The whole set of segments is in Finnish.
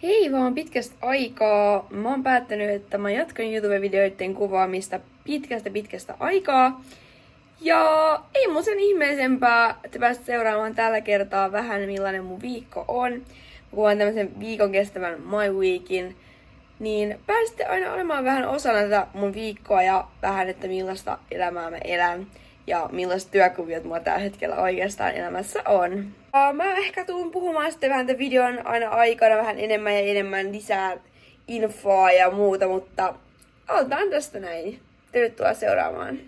Hei vaan pitkästä aikaa. Mä oon päättänyt, että mä jatkan YouTube-videoiden kuvaamista pitkästä aikaa. Ja ei mun sen ihmeellisempää, että päästä seuraamaan tällä kertaa vähän millainen mun viikko on. Mä kuvaan tämmösen viikon kestävän My Weekin. Niin pääsitte aina olemaan vähän osana tätä mun viikkoa ja vähän, että millaista elämää mä elän. Ja millaiset työkuviot mulla tällä hetkellä oikeastaan elämässä on. Mä ehkä tuun puhumaan sitten vähän tämän videon aina aikana vähän enemmän ja enemmän lisää infoa ja muuta, mutta aloitetaan tästä näin. Tervetuloa seuraamaan.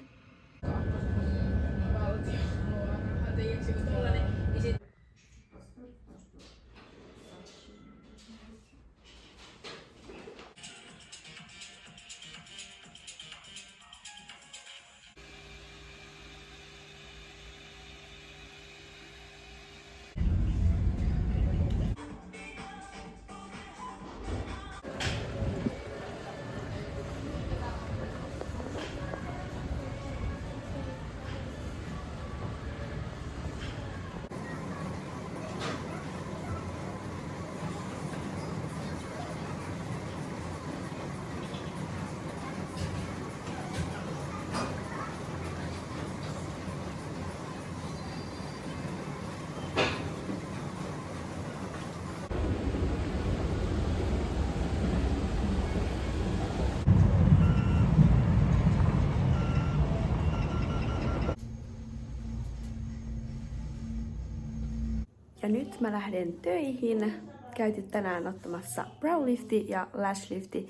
Ja nyt mä lähden töihin. Käytin tänään ottamassa brow lifti ja lash lifti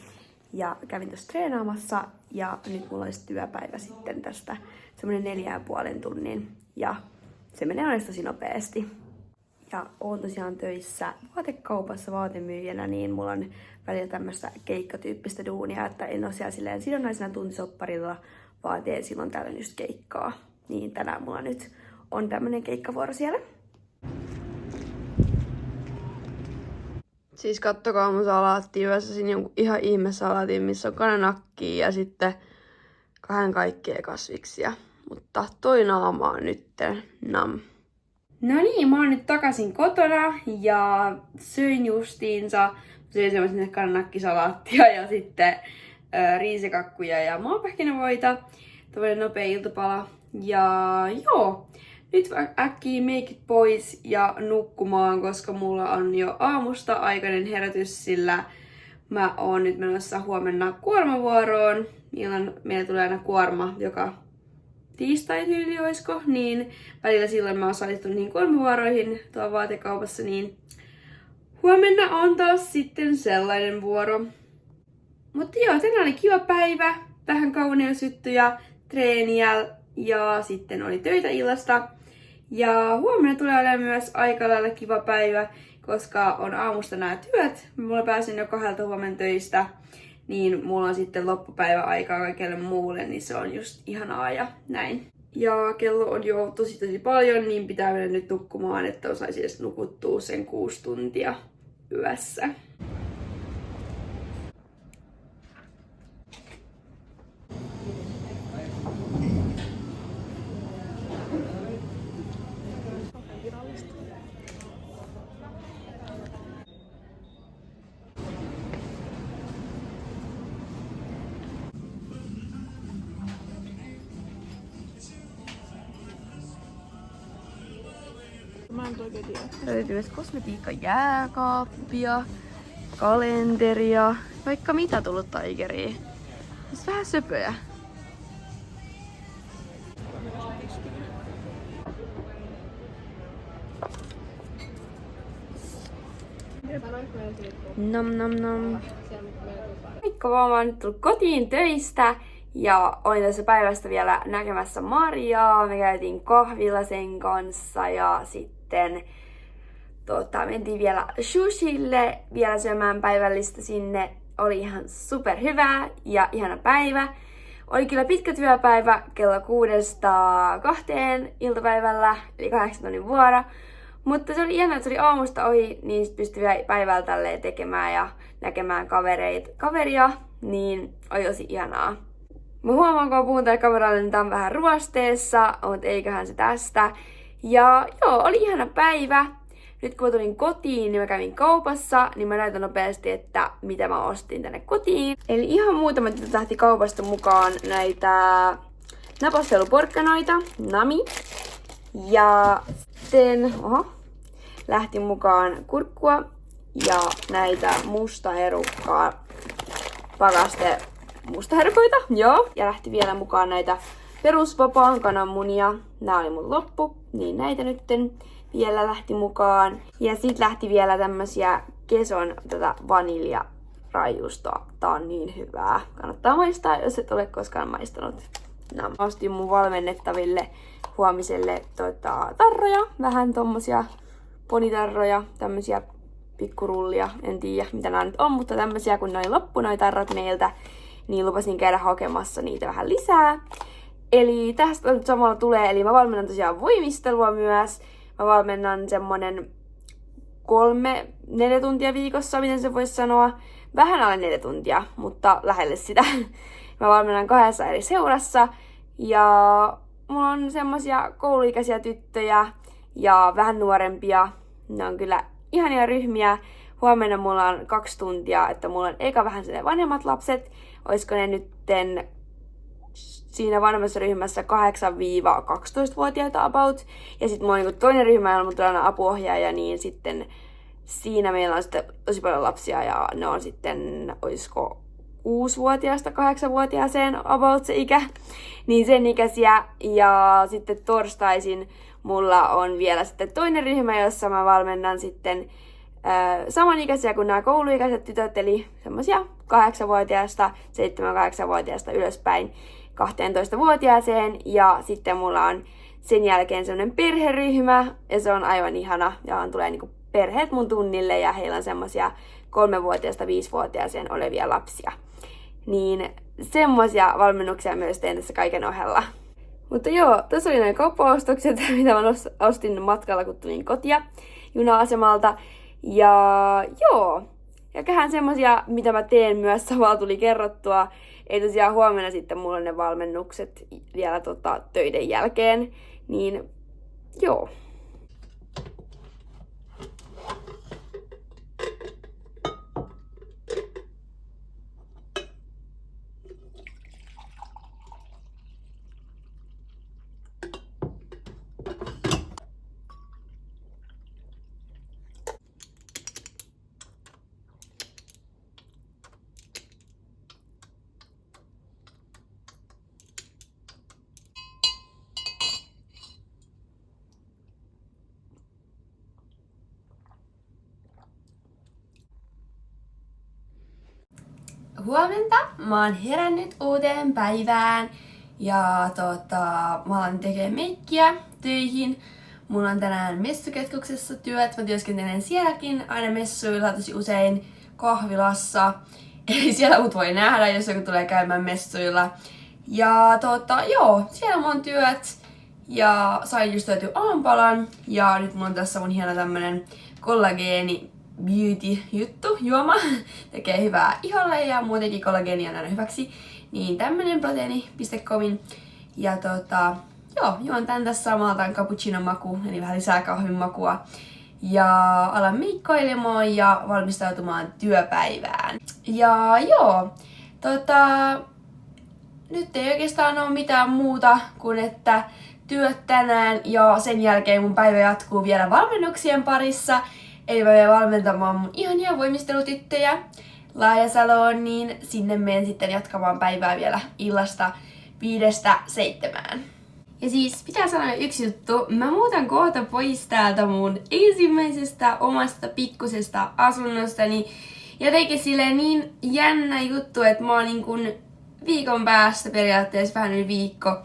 ja kävin tuossa treenaamassa ja nyt mulla olisi työpäivä sitten tästä semmonen 4,5 tunnin ja se menee aina tosi nopeasti. Ja oon tosiaan töissä vaatekaupassa vaatemyyjänä, niin mulla on välillä tämmöistä keikkatyyppistä duunia, että en ole siellä silleen sidonnaisena tuntisopparilla, vaan teen silloin tällöin just keikkaa. Niin tänään mulla nyt on tämmönen keikkavuoro siellä. Siis kattokaa mun salaattia, yössäsin jonkun ihan ihmesalaatin, missä on kananakkia ja sitten kaikkea kasviksia. Mutta toi naama on nyt nam. No niin, mä oon nyt takaisin kotona ja söin justiinsa. Söin semmoisen kananakkisalaattia ja sitten riisikakkuja ja maapähkinävoita. Tällainen nopea iltapala. Ja joo. Nyt äkkiä make it pois ja nukkumaan, koska mulla on jo aamusta aikainen herätys, sillä mä oon nyt menossa huomenna kuormavuoroon. Illan meillä tulee aina kuorma, joka tiistai tyyli oisko, niin välillä silloin mä osallistun niihin kuormavuoroihin tuolla vaatekaupassa, niin huomenna on taas sitten sellainen vuoro. Mutta joo, tänään oli kiva päivä, vähän kauneusjuttuja, treeniä ja sitten oli töitä illasta. Ja huomenna tulee olemaan myös aika lailla kiva päivä, koska on aamusta nämä työt. Mulla pääsin jo 2 huomenna töistä, niin mulla on sitten loppupäivä aikaa kaikelle muulle, niin se on just ihanaa ja näin. Ja kello on jo tosi paljon, niin pitää mennä nyt nukkumaan, että osaisi edes nukuttua sen 6 tuntia yössä. Mä en oikein tiedä. Löytyy myös kosmetiikka-jääkaappia, kalenteria, vaikka mitä tullut Tigeriin. Siis vähän söpöjä. Nom nom nom. Moikka vaan, mä oon nyt tullut kotiin töistä ja olin tässä päivästä vielä näkemässä Mariaa. Me käytiin kahvilla sen kanssa ja sitten mentiin vielä sushille vielä syömään päivällistä sinne. Oli ihan super hyvää ja ihana päivä. Oli kyllä pitkä työpäivä kello 6-2 iltapäivällä, eli 8 tunnin vuoro. Mutta se oli ihanaa, että se oli aamusta ohi, niin sit pystyi päivällä tälleen tekemään ja näkemään kaveria, niin oli tosi ihanaa. Mä huomaan, kun puhun tälle kameralle, niin tää on vähän ruosteessa, mutta eiköhän se tästä. Ja joo, oli ihana päivä. nyt kun mä tulin kotiin, niin mä kävin kaupassa, niin mä näytän nopeasti, että mitä mä ostin tänne kotiin. Eli ihan muutama tyttö lähti kaupasta mukaan näitä napasteluporkkanoita, nami. Ja sitten, lähti mukaan kurkkua ja näitä mustaherukkaa, pakaste mustaherukoita, joo. Ja lähti vielä mukaan näitä perusvapaan kananmunia. Nää oli mun loppu, niin näitä nytten vielä lähti mukaan. Ja sit lähti vielä tämmösiä Keson tätä vaniljarajuustoa. Tää on niin hyvää. Kannattaa maistaa, jos et ole koskaan maistanut. No, ostin mun valmennettaville huomiselle tarroja. Vähän tommosia ponitarroja, tämmösiä pikkurullia. En tiedä mitä nää nyt on, mutta tämmösiä kun noin loppu noi tarrat meiltä, niin lupasin käydä hakemassa niitä vähän lisää. Eli tästä nyt samalla tulee, eli mä valmennan tosiaan voimistelua myös. Mä valmennan semmonen 3-4 tuntia viikossa, miten se voisi sanoa. Vähän alle 4 tuntia, mutta lähelle sitä. Mä valmennan 2 eri seurassa. Ja mulla on semmosia kouluikäisiä tyttöjä ja vähän nuorempia. Ne on kyllä ihania ryhmiä. Huomenna mulla on 2 tuntia, että mulla on eka vähän sinne vanhemmat lapset. Oisko ne nytten siinä vanhemmassa ryhmässä 8-12-vuotiaita about. Ja sitten mulla on niin toinen ryhmä, jolla mulla tulee apuohjaaja, niin sitten siinä meillä on sitten tosi paljon lapsia ja ne on sitten, oisko 6-vuotiaasta 8-vuotiaaseen about se ikä, niin sen ikäisiä. Ja sitten torstaisin mulla on vielä sitten toinen ryhmä, jossa mä valmennan sitten samanikäisiä kuin nämä kouluikäiset tytöt, eli semmosia 8-vuotiaasta, 7-8-vuotiaasta ylöspäin 12-vuotiaaseen. Ja sitten mulla on sen jälkeen semmonen perheryhmä, ja se on aivan ihana. Ja tulee niinku perheet mun tunnille, ja heillä on semmosia 3-vuotiaasta 5-vuotiaaseen olevia lapsia. Niin semmosia valmennuksia myös teen tässä kaiken ohella. Mutta joo, tässä oli noin kauppaostokset, mitä mä ostin matkalla, kun tulin kotia juna-asemalta. Ja joo, ja kähän semmosia, mitä mä teen myös, samalla tuli kerrottua. Ei tosiaan huomenna sitten mulla on ne valmennukset vielä töiden jälkeen. Niin joo. Huomenta! Mä oon herännyt uuteen päivään ja mä alan tekemään meikkiä töihin. Mulla on tänään messukeskuksessa työt. Mä työskentelen sielläkin aina messuilla tosi usein kahvilassa. Eli siellä mut voi nähdä, jos joku tulee käymään messuilla. Ja joo, siellä mulla on työt. Ja sain just syötyä aamupalan. Ja nyt mulla on tässä mun hieno tämmönen kollageeni beauty-juttu, juoma. Tekee hyvää iholle ja muutenkin kollageeni on aina hyväksi. Niin tämmönen proteiini.comin. Ja joo, juon tän tässä samalla tämän cappuccinon maku, eli vähän lisää kahvin makua. Ja alan meikkoilemaan ja valmistautumaan työpäivään. Ja joo, nyt ei oikeastaan ole mitään muuta kuin että työt tänään ja sen jälkeen mun päivä jatkuu vielä valmennuksien parissa. Eli mä menen valmentamaan mun ihania voimistelutyttöjä Laajasaloon, niin sinne menen sitten jatkamaan päivää vielä illasta 5-7. Ja siis pitää sanoa yksi juttu, mä muutan kohta pois täältä mun ensimmäisestä omasta pikkusesta asunnostani. Jotenkin silleen niin jännä juttu, että mä oon niin kun viikon päästä periaatteessa vähän yli viikko.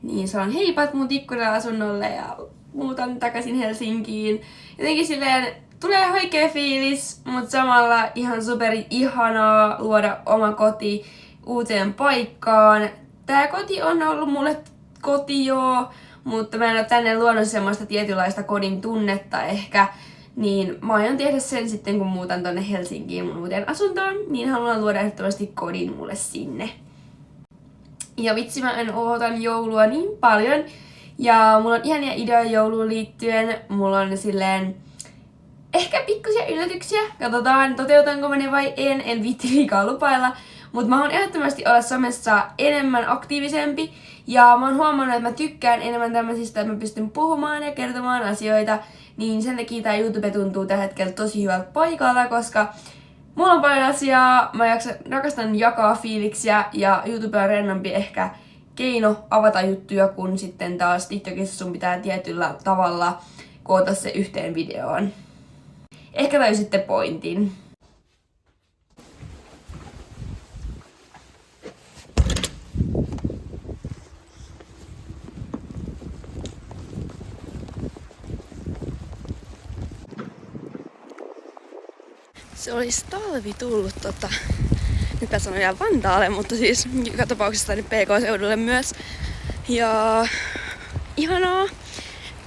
Niin sanon heipat mun Tikkurilan-asunnolle ja muutan takaisin Helsinkiin. Jotenkin silleen tulee oikea fiilis, mutta samalla ihan superi ihanaa luoda oma koti uuteen paikkaan. Tää koti on ollut mulle koti joo, mutta mä en ole tänne luonut semmoista tietynlaista kodin tunnetta ehkä. Niin mä aion tehdä sen sitten, kun muutan tonne Helsinkiin mun uuteen asuntoon, niin haluan luoda ehdottomasti kodin mulle sinne. Ja vitsi, mä odotan joulua niin paljon. Ja mulla on ihania ideoja jouluun liittyen. Mulla on silleen ehkä pikkusia yllätyksiä. Katsotaan, toteutanko mä ne vai en viitti liikaa lupailla. Mutta mä haluan ehdottomasti olla somessa enemmän aktiivisempi. Ja mä oon huomannut, että mä tykkään enemmän tämmöisistä, että mä pystyn puhumaan ja kertomaan asioita. Niin sen takia tää YouTube tuntuu tällä hetkellä tosi hyvältä paikalta, koska mulla on paljon asiaa, mä rakastan jakaa fiiliksiä ja YouTube on rennompi ehkä keino avata juttuja, kun sitten taas TikTokissa sun pitää tietyllä tavalla koota se yhteen videoon. Ehkä tajusitte pointin. Se olisi talvi tullut nyt mä sanon vielä Vantaalle, mutta siis joka tapauksessa tänne PK-seudulle myös. Ja ihanaa.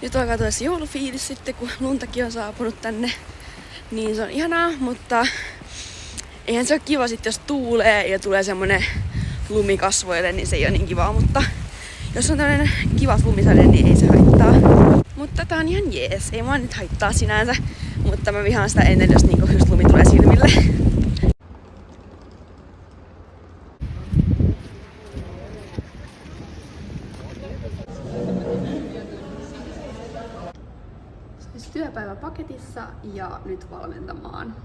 Nyt alkaa tulla se joulufiilis sitten, kun luntakin on saapunut tänne. Niin se on ihanaa, mutta eihän se ole kiva sitten, jos tuulee ja tulee semmonen lumi kasvoille, niin se ei ole niin kivaa. Mutta jos on tämmönen kiva lumisade, niin ei se haittaa. Mutta tää on ihan jees, ei mua nyt haittaa sinänsä. Mutta mä vihaan sitä ennen, jos niinku just lumi tulee silmille. Siis työpäivä paketissa ja nyt valmentamaan.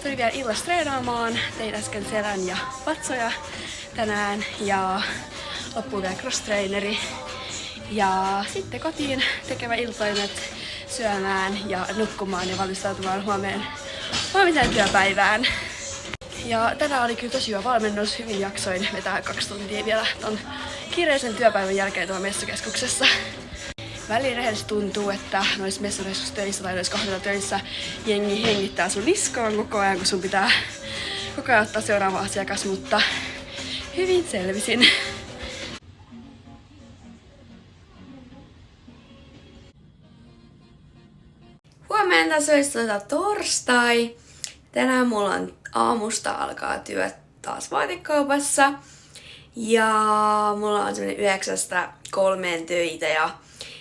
Tuli vielä illassa treenaamaan, tein äsken selän ja vatsoja tänään ja loppuun vielä cross-traineri. Ja sitten kotiin tekemään iltoimet, syömään ja nukkumaan ja valmistautumaan huomiseen työpäivään. Ja tänään oli kyllä tosi hyvä valmennus, hyvin jaksoin vetää 2 tuntia vielä ton kiireisen työpäivän jälkeen tuolla messukeskuksessa. Välillä rehellisesti tuntuu, että noissa messukeskustöissä tai noissa kohdilla töissä jengi hengittää sun niskaan koko ajan, kun sun pitää koko ajan ottaa seuraava asiakas, mutta hyvin selvisin. Huomenta, se olisi torstai. Tänään mulla on aamusta alkaa työt taas vaatekaupassa. Ja mulla on semmonen 9–3 töitä ja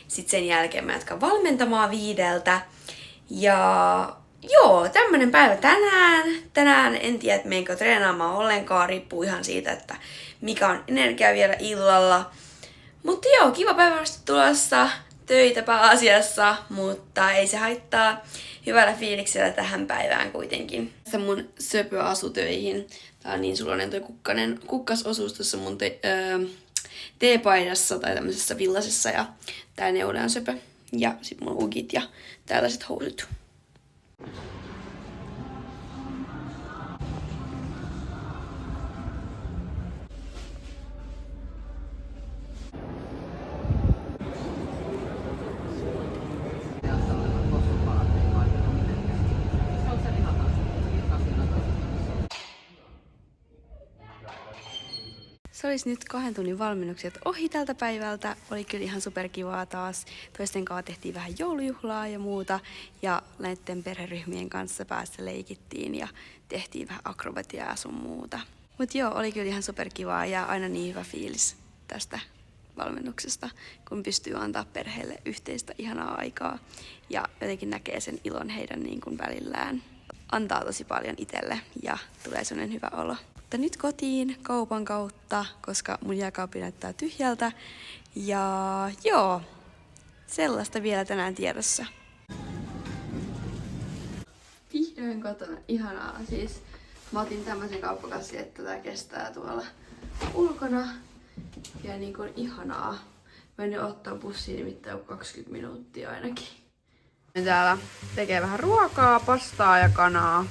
sitten sen jälkeen mä jatkan valmentamaan 5. Ja joo, tämmönen päivä tänään. Tänään en tiedä, että menenkö treenaamaan ollenkaan, riippuu ihan siitä, että mikä on energia vielä illalla. Mutta joo, kiva päivä vasta tulossa. Töitä pääasiassa, mutta ei se haittaa. Hyvällä fiiliksellä tähän päivään kuitenkin. Tässä mun söpöasutöihin. Tää on niin suloinen toi kukkasosuus tuossa mun teepaidassa tai tämmöisessä villasessa ja tää neule on söpö. Ja sit mun ugit ja tällaiset housut. Se olisi nyt 2 tunnin valmennukset ohi tältä päivältä. Oli kyllä ihan superkivaa taas. Toisten kanssa tehtiin vähän joulujuhlaa ja muuta. Ja näiden perheryhmien kanssa päässä leikittiin ja tehtiin vähän akrobatiaa ja sun muuta. Mut joo, oli kyllä ihan superkivaa ja aina niin hyvä fiilis tästä valmennuksesta, kun pystyy antaa perheelle yhteistä ihanaa aikaa. Ja jotenkin näkee sen ilon heidän niin kuin välillään. Antaa tosi paljon itselle ja tulee sellainen hyvä olo. Mutta nyt kotiin kaupan kautta, koska mun jääkaappi näyttää tyhjältä. Ja joo, sellaista vielä tänään tiedossa. Vihdoin kotona, ihanaa. Siis mä otin tämmösen kauppakassin, että tää kestää tuolla ulkona. Ja niin kuin ihanaa. Menin ottaa bussiin nimittäin 20 minuuttia ainakin. Täällä tekee vähän ruokaa, pastaa ja kanaa.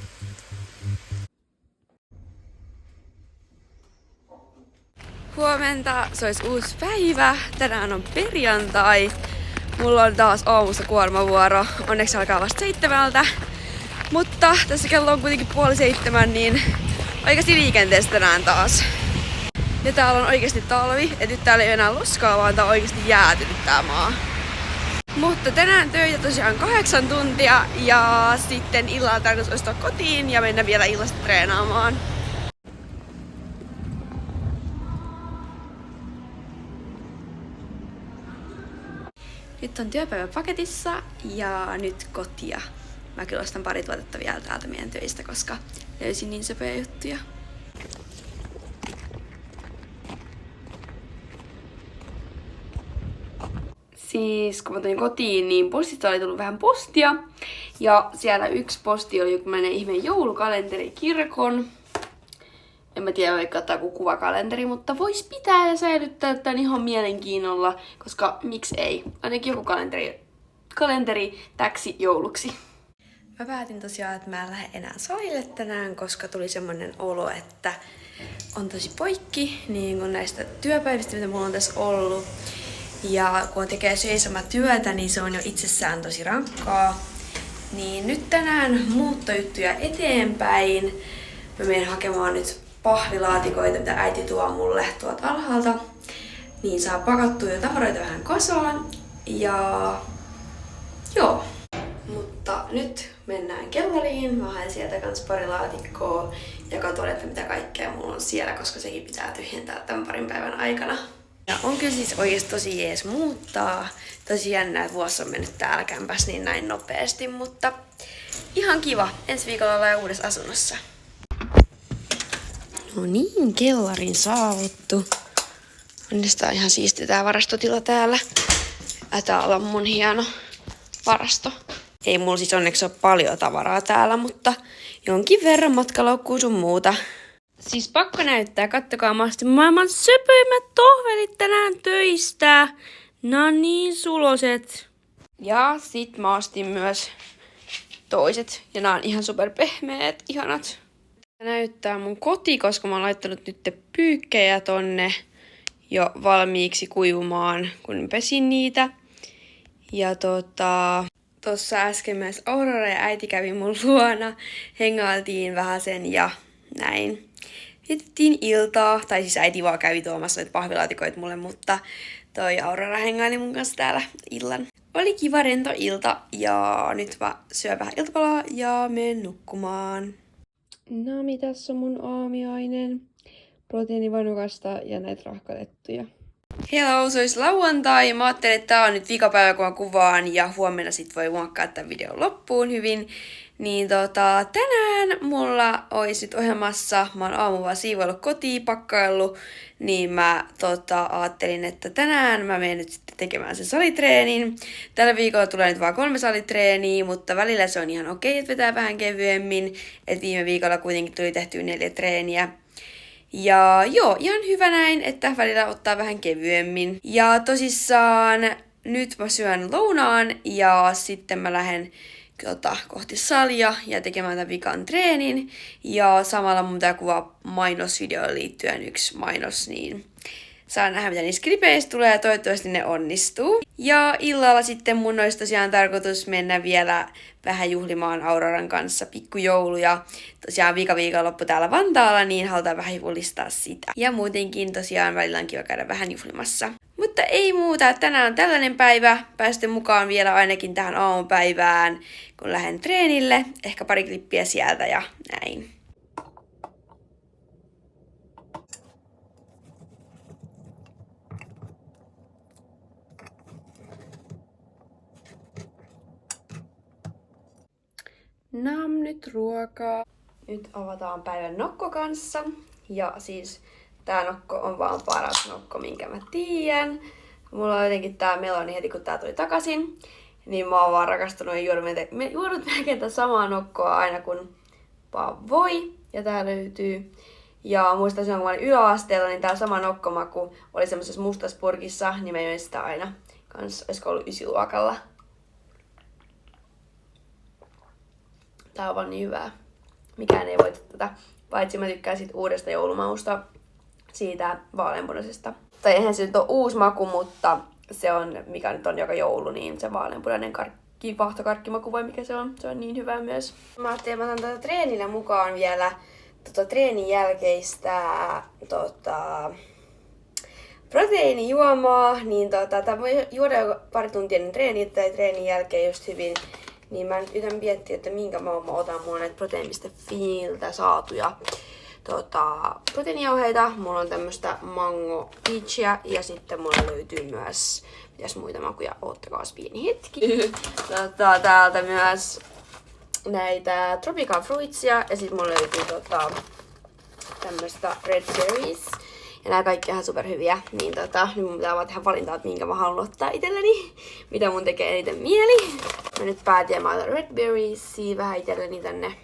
Huomenta, se olisi uusi päivä. Tänään on perjantai. Mulla on taas aamussa kuormavuoro. Onneksi alkaa vasta 7. Mutta tässä kello on kuitenkin 6:30, niin oikeasti liikenteessä tänään taas. Ja täällä on oikeasti talvi, et nyt täällä ei enää loskaa, vaan tää on oikeasti jäätynyt tää maa. Mutta tänään töitä tosiaan 8 tuntia ja sitten illalla tarkoitus ostaa kotiin ja mennä vielä illasta treenaamaan. Nyt on työpäivä paketissa ja nyt kotia. Mä kyllä ostan pari tuotetta vielä täältä meidän töistä, koska löysin niin söpöjä juttuja. Siis kun mä tulin kotiin, niin postista oli tullut vähän postia. Ja siellä yksi posti oli joku ihmeen joulukalenteri kirkon. En mä tiedä, vaikka ottaa joku kuvakalenteri, mutta vois pitää ja säilyttää tän ihan mielenkiinnolla, koska miksi ei? Ainakin joku kalenteri täksi jouluksi. Mä päätin tosiaan, että mä en lähde enää salille tänään, koska tuli semmonen olo, että on tosi poikki niin kun näistä työpäivistä, mitä mulla on tässä ollut. Ja kun tekee seisomatyötä, niin se on jo itsessään tosi rankkaa. Niin nyt tänään muuttojuttuja eteenpäin. Mä menen hakemaan nyt pahvilaatikoita, mitä äiti tuo mulle tuolta alhaalta. Niin saa pakattua jo tavaroita vähän kasaan. Ja joo. Mutta nyt mennään kellariin. Mä haen sieltä kans pari laatikkoa ja katson, että mitä kaikkea mulla on siellä, koska sekin pitää tyhjentää tämän parin päivän aikana. Ja on kyllä siis oikeesti tosi jees muuttaa. Tosi jännä, että vuosi on mennyt täällä kämpäs niin näin nopeasti, mutta ihan kiva. Ensi viikolla ollaan uudessa asunnossa. No niin, kellarin saavuttu. Onnestaan ihan siisti tää varastotila täällä. Täällä on mun hieno varasto. Ei mulla siis onneksi ole paljon tavaraa täällä, mutta jonkin verran matkalaukkuu sun muuta. Siis pakko näyttää, kattokaa, mä ostin maailman söpöimmät tohvelit tänään töistä. Nää on niin suloset. Ja sit mä ostin myös toiset. Ja nää on ihan super pehmeät, ihanat. Näyttää mun koti, koska mä oon laittanut nyt pyykkejä tonne jo valmiiksi kuivumaan, kun pesin niitä. Ja tossa äsken myös Aurora ja äiti kävi mun luona. Hengailtiin vähän sen ja näin. Vietettiin iltaa, tai siis äiti vaan kävi tuomassa noita pahvilaatikoita mulle, mutta toi Aurora hengaili mun kanssa täällä illan. Oli kiva rento ilta ja nyt mä syön vähän iltapalaa ja menen nukkumaan. No mitäs on mun aamiainen? Proteiinivanukasta ja näitä rahkalettuja. Hello, se olisi lauantai. Mä ajattelin, että tää on nyt viikapäivä, kun mä kuvaan ja huomenna sit voi muokkaa tämän videon loppuun hyvin. Niin tänään mulla olisi nyt ohjelmassa, mä oon aamulla siivoillut kotiin, pakkaillut, niin mä ajattelin, että tänään mä menen nyt sitten tekemään sen salitreenin. Tällä viikolla tulee nyt vaan 3 salitreeniä, mutta välillä se on ihan okei, että vetää vähän kevyemmin. Et viime viikolla kuitenkin tuli tehtyä 4 treeniä. Ja joo, ihan hyvä näin, että välillä ottaa vähän kevyemmin. Ja tosissaan nyt mä syön lounaan ja sitten mä lähden kohti salia ja tekemään tämän vikan treenin. Ja samalla mun pitää kuvaa mainosvideoon liittyen yksi mainos, niin saan nähdä mitä niissä klipeissä tulee ja toivottavasti ne onnistuu. Ja illalla sitten mun olisi tosiaan tarkoitus mennä vielä vähän juhlimaan Auroran kanssa pikkujouluja. Tosiaan viikonloppu täällä Vantaalla, niin halutaan vähän juhlistaa sitä. Ja muutenkin tosiaan välillä on kiva käydä vähän juhlimassa. Mutta ei muuta, tänään on tällainen päivä. Päästä mukaan vielä ainakin tähän aamupäivään, kun lähden treenille. Ehkä pari klippiä sieltä ja näin. Nyt ruokaa. Nyt avataan päivän nokko kanssa. Ja siis tää nokko on vaan paras nokko, minkä mä tiedän. Mulla on jotenkin tää meloni heti kun tää tuli takaisin. Niin mä oon vaan rakastunut ja juonut melkein tätä samaa nokkoa aina kun vaan voi. Ja tää löytyy. Ja muistan silloin kun mä olin yläasteella, niin tää sama nokkomaku oli semmosessa mustassa purkissa. Niin mä join sitä aina. Kans olisiko ollut 9-luokalla. Tää on vaan niin hyvää. Mikään ei voita tätä. Paitsi mä tykkään siitä uudesta joulumausta. Siitä vaaleanpunaisesta. Tai eihän se nyt ole uusi maku, mutta se on, mikä nyt on joka joulu, niin se vaaleanpunainen vaahtokarkkimaku vai mikä se on. Se on niin hyvä myös. Mä ajattelin, että mä otan tätä treenillä mukaan vielä treenin jälkeistä proteiinijuomaa. Niin tää voi juoda jo pari tuntia ennen treeniä tai treenin jälkeen just hyvin. Niin mä nyt yritän miettiä, että minkä mä otan. Mulla on näitä protein.fiiltä saatuja proteiinijauheita. Mulla on tämmöstä mango peachia ja sitten mulla löytyy myös, mitäs muita makuja, oottakaas pieni hetki. Täältä myös näitä tropical fruitsia ja sitten mulla löytyy tämmöstä red berries. Ja nää kaikki on ihan superhyviä, niin nyt mun pitää vaan tehdä valintaa, että minkä mä haluan ottaa itselleni. Mitä mun tekee eniten mieli. Mä nyt päätin, että mä otan red berriesia vähän itselleni tänne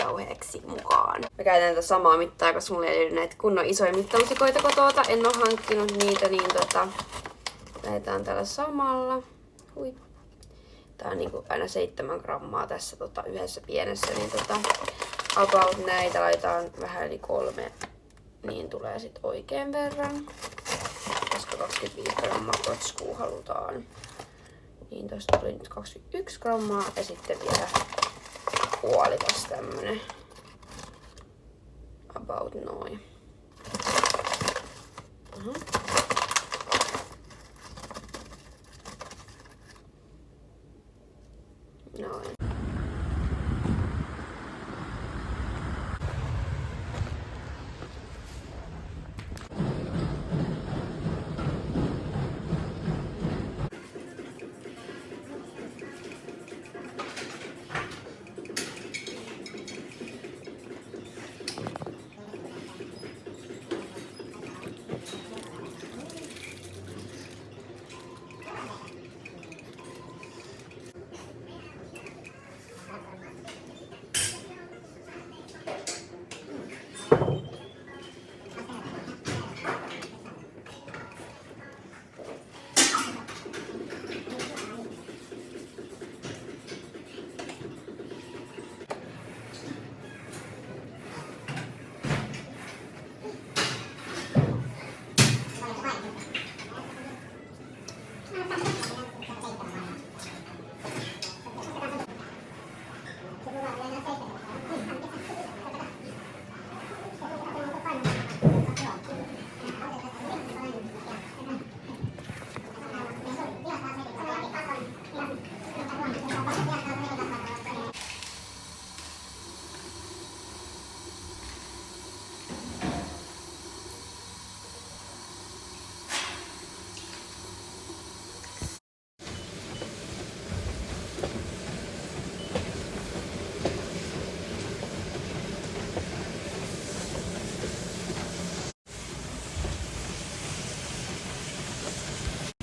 jauheeksi mukaan. Mä käytän tätä samaa mittaa, koska mulla ei löydy näitä kunnon isoja mittausikoita kotoota. En oo hankkinut niitä, niin lähdetään tällä samalla. Hui. Tää on niinku aina 7 grammaa tässä yhdessä pienessä, niin about näitä laitetaan vähän yli 3. Niin tulee sit oikein verran. Koska 25 grammaa kotskuu halutaan. Niin tosta tuli nyt 21 grammaa ja sitten vielä puolikas tämmönen. About noin. Noin.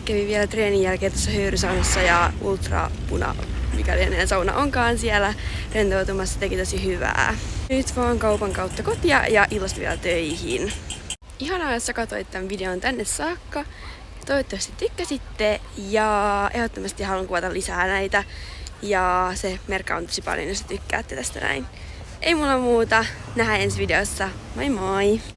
Kävin vielä treenin jälkeen tuossa höyrysaunassa ja ultrapuna, mikä lienee sauna onkaan siellä rentoutumassa, teki tosi hyvää. Nyt vaan kaupan kautta kotia ja illasta vielä töihin. Ihanaa, jos sä katsoit tämän videon tänne saakka. Toivottavasti tykkäsitte ja ehdottomasti haluan kuvata lisää näitä. Ja se merkkaa tosi paljon, jos tykkäätte tästä näin. Ei mulla muuta. Nähdään ensi videossa. Moi moi!